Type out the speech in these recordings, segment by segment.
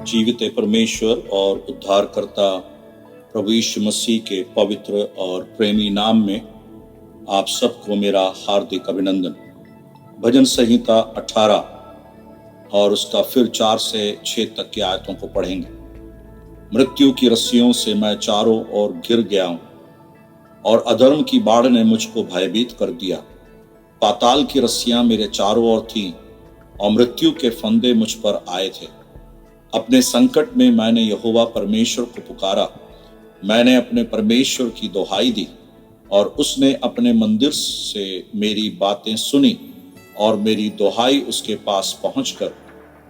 जीवित परमेश्वर और उद्धारकर्ता प्रभु यीशु मसीह के पवित्र और प्रेमी नाम में आप सबको मेरा हार्दिक अभिनंदन। भजन संहिता 18 और उसका फिर 4 से 6 तक की आयतों को पढ़ेंगे। मृत्यु की रस्सियों से मैं चारों ओर घिर गया हूं और अधर्म की बाढ़ ने मुझको भयभीत कर दिया। पाताल की रस्सियां मेरे चारों ओर थीं और मृत्यु के फंदे मुझ पर आए थे। अपने संकट में मैंने यहोवा परमेश्वर को पुकारा। मैंने अपने परमेश्वर की दुहाई दी और उसने अपने मंदिर से मेरी बातें सुनी और मेरी दुहाई उसके पास पहुंचकर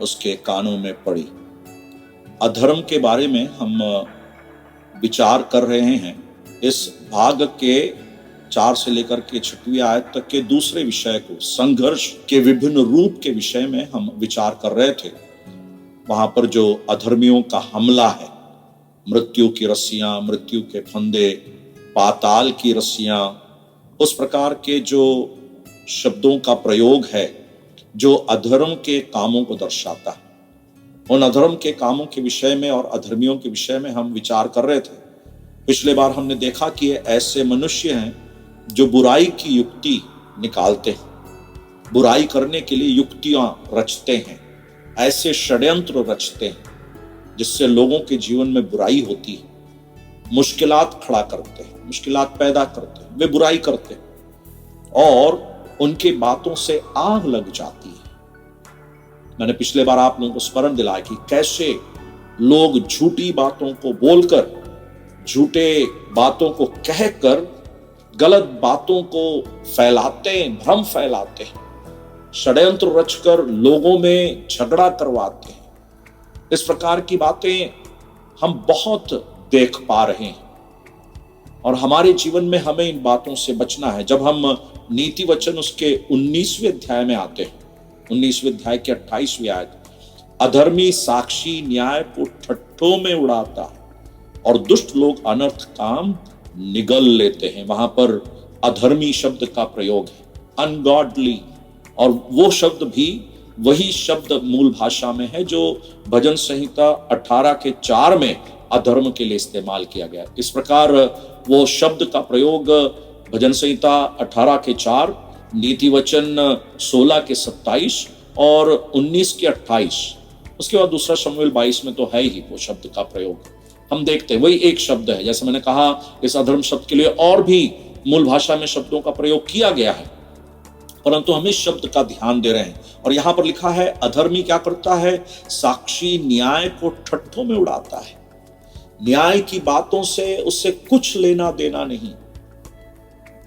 उसके कानों में पड़ी। अधर्म के बारे में हम विचार कर रहे हैं। इस भाग के 4 से लेकर के 6वीं आयत तक के दूसरे विषय को, संघर्ष के विभिन्न रूप के विषय में हम विचार कर रहे थे। वहां पर जो अधर्मियों का हमला है, मृत्यु की रस्सियां, मृत्यु के फंदे, पाताल की रस्सियां, उस प्रकार के जो शब्दों का प्रयोग है जो अधर्म के कामों को दर्शाता है, उन अधर्म के कामों के विषय में और अधर्मियों के विषय में हम विचार कर रहे थे। पिछले बार हमने देखा कि ऐसे मनुष्य हैं जो बुराई की युक्ति निकालते हैं, बुराई करने के लिए युक्तियां रचते हैं, ऐसे षड्यंत्र रचते हैं जिससे लोगों के जीवन में बुराई होती है, मुश्किलात खड़ा करते हैं, मुश्किलात पैदा करते हैं, वे बुराई करते हैं और उनकी बातों से आग लग जाती है। मैंने पिछले बार आप लोगों को स्मरण दिलाया कि कैसे लोग झूठी बातों को बोलकर, झूठे बातों को कहकर गलत बातों को फैलाते हैं, भ्रम फैलाते हैं, षड्यंत्र रचकर लोगों में झगड़ा करवाते हैं। इस प्रकार की बातें हम बहुत देख पा रहे हैं और हमारे जीवन में हमें इन बातों से बचना है। जब हम नीति वचन उसके 19वें अध्याय में आते हैं, 19वें अध्याय के 28वीं आयत, अधर्मी साक्षी न्याय को ठट्ठों में उड़ाता है और दुष्ट लोग अनर्थ काम निगल लेते हैं। वहां पर अधर्मी शब्द का प्रयोग है, अनगॉडली, और वो शब्द भी वही शब्द मूल भाषा में है जो भजन संहिता 18 के 4 में अधर्म के लिए इस्तेमाल किया गया। इस प्रकार वो शब्द का प्रयोग भजन संहिता 18 के 4, नीति वचन 16 के 27 और 19 के 28, उसके बाद दूसरा शमूएल 22 में तो है ही वो शब्द का प्रयोग। हम देखते हैं वही एक शब्द है। जैसे मैंने कहा, इस अधर्म शब्द के लिए और भी मूल भाषा में शब्दों का प्रयोग किया गया है, परंतु हम इस शब्द का ध्यान दे रहे हैं। और यहां पर लिखा है, अधर्मी क्या करता है? साक्षी न्याय को ठट्ठों में उड़ाता है। न्याय की बातों से उससे कुछ लेना देना नहीं,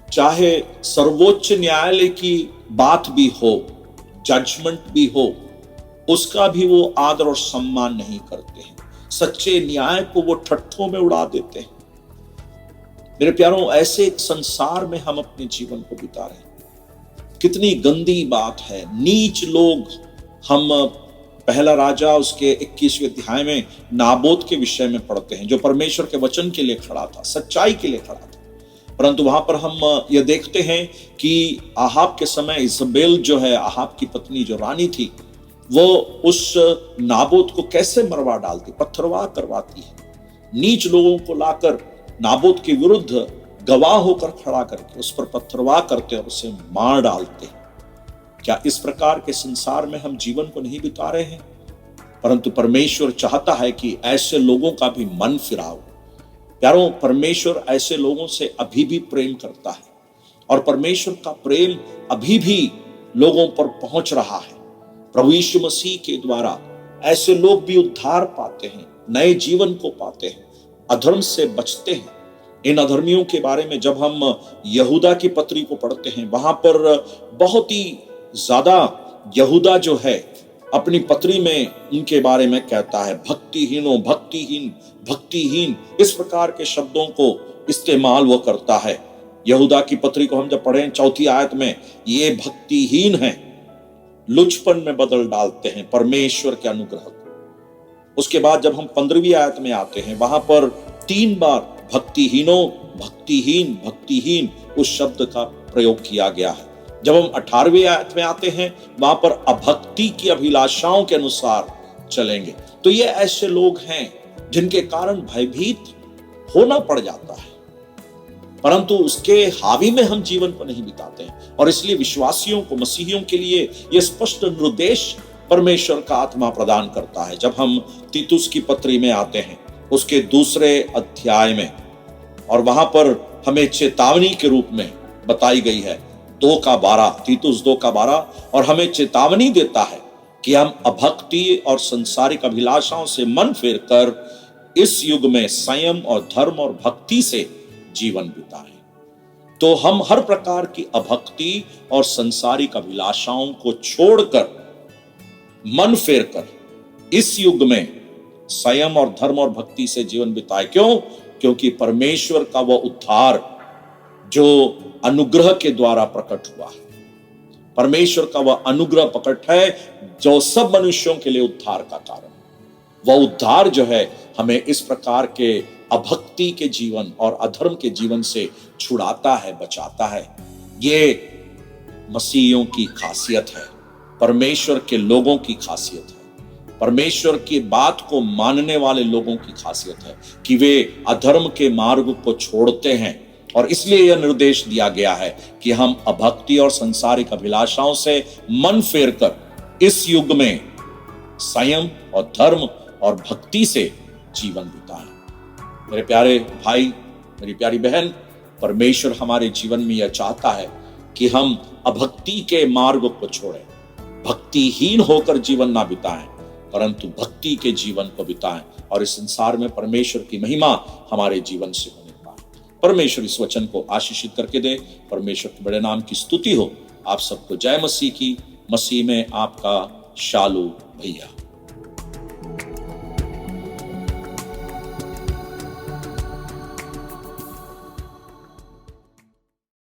चाहे सर्वोच्च न्यायालय की बात भी हो, जजमेंट भी हो, उसका भी वो आदर और सम्मान नहीं करते हैं। सच्चे न्याय को वो ठट्ठों में उड़ा देते हैं। मेरे प्यारों, ऐसे एक संसार में हम अपने जीवन को बिता रहे हैं। कितनी गंदी बात है। नीच लोग, हम पहला राजा उसके 21वें अध्याय में नाबोत के विषय में पढ़ते हैं, जो परमेश्वर के वचन के लिए खड़ा था, सच्चाई के लिए खड़ा था, परंतु वहां पर हम यह देखते हैं कि आहाब के समय इजबेल जो है, आहाब की पत्नी जो रानी थी, वो उस नाबोत को कैसे मरवा डालती, पत्थरवाह करवाती है। नीच लोगों को लाकर नाबोत के विरुद्ध गवाह होकर खड़ा करके उस पर पत्थरवाह करते और उसे मार डालते। क्या इस प्रकार के संसार में हम जीवन को नहीं बिता रहे हैं? परंतु परमेश्वर चाहता है कि ऐसे लोगों का भी मन फिराओ। प्यारों, परमेश्वर ऐसे लोगों से अभी भी प्रेम करता है और परमेश्वर का प्रेम अभी भी लोगों पर पहुंच रहा है। प्रभु यीशु मसीह के द्वारा ऐसे लोग भी उद्धार पाते हैं, नए जीवन को पाते हैं, अधर्म से बचते हैं। इन अधर्मियों के बारे में जब हम यहूदा की पत्री को पढ़ते हैं, वहां पर बहुत ही ज्यादा यहूदा जो है अपनी पत्री में उनके बारे में कहता है, भक्तिहीनों, भक्तिहीन, भक्तिहीन, इस प्रकार के शब्दों को इस्तेमाल वो करता है। यहूदा की पत्री को हम जब पढ़ें 4 आयत में, ये भक्तिहीन हैं, लुचपन में बदल डालते हैं परमेश्वर के अनुग्रह को। उसके बाद जब हम 15वीं आयत में आते हैं, वहां पर 3 बार भक्तिहीनों, भक्तिहीन, भक्तिहीन उस शब्द का प्रयोग किया गया है। जब हम 18वें आयत में आते हैं, वहां पर अभक्ति की अभिलाषाओं के अनुसार चलेंगे। तो ये ऐसे लोग हैं जिनके कारण भयभीत होना पड़ जाता है, परंतु उसके हावी में हम जीवन को नहीं बिताते हैं। और इसलिए विश्वासियों को, मसीहियों के लिए यह स्पष्ट निर्देश परमेश्वर का आत्मा प्रदान करता है। जब हम तीतुस की पत्री में आते हैं, उसके 2 अध्याय में, और वहां पर हमें चेतावनी के रूप में बताई गई है 2:12, तीतुस 2:12, और हमें चेतावनी देता है कि हम अभक्ति और संसारिक अभिलाषाओं से मन फेर कर इस युग में संयम और धर्म और भक्ति से जीवन बिताएं। तो हम हर प्रकार की अभक्ति और संसारिक अभिलाषाओं को छोड़कर, मन फेर कर इस युग में संयम और धर्म और भक्ति से जीवन बिताएं। क्यों? क्योंकि परमेश्वर का वह उद्धार जो अनुग्रह के द्वारा प्रकट हुआ है, परमेश्वर का वह अनुग्रह प्रकट है जो सब मनुष्यों के लिए उद्धार का कारण। वह उद्धार जो है हमें इस प्रकार के अभक्ति के जीवन और अधर्म के जीवन से छुड़ाता है, बचाता है। ये मसीहियों की खासियत है, परमेश्वर के लोगों की खासियत है, परमेश्वर की बात को मानने वाले लोगों की खासियत है कि वे अधर्म के मार्ग को छोड़ते हैं। और इसलिए यह निर्देश दिया गया है कि हम अभक्ति और संसारिक अभिलाषाओं से मन फेर कर इस युग में संयम और धर्म और भक्ति से जीवन बिताएं। मेरे प्यारे भाई, मेरी प्यारी बहन, परमेश्वर हमारे जीवन में यह चाहता है कि हम अभक्ति के मार्ग को छोड़ें, भक्तिहीन होकर जीवन ना बिताएं, परंतु भक्ति के जीवन को बिताएं, और इस संसार में परमेश्वर की महिमा हमारे जीवन से होने पाए। परमेश्वर इस वचन को आशीषित करके दे। परमेश्वर के बड़े नाम की स्तुति हो। आप सबको जय मसीह की। मसीह में आपका शालू भैया।